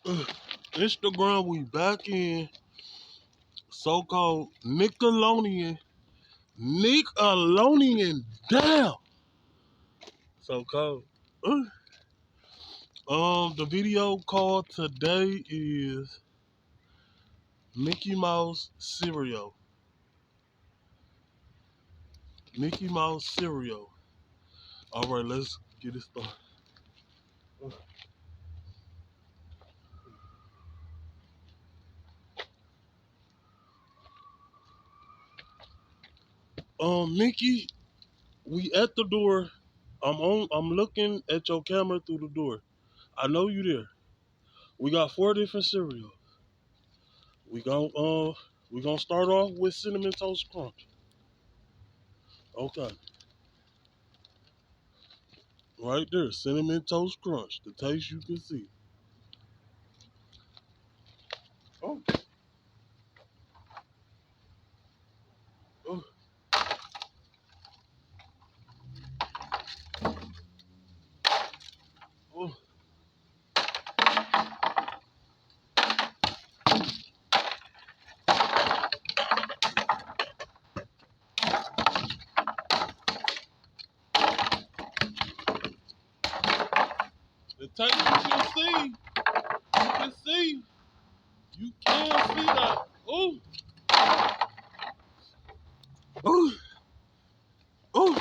Instagram, we back in so-called Nickelodeon down. So-called. The video called today is Mickey Mouse cereal. Mickey Mouse cereal. All right, let's get it started. Mickey, we at the door. I'm looking at your camera through the door. I know you there. We got 4 different cereals. We gon' uh we gonna start off with cinnamon toast crunch. Okay. Right there, cinnamon toast crunch. The taste you can see. Oh, oh, oh. The taste you can see. You can see. You can see that. Oh, oh, oh.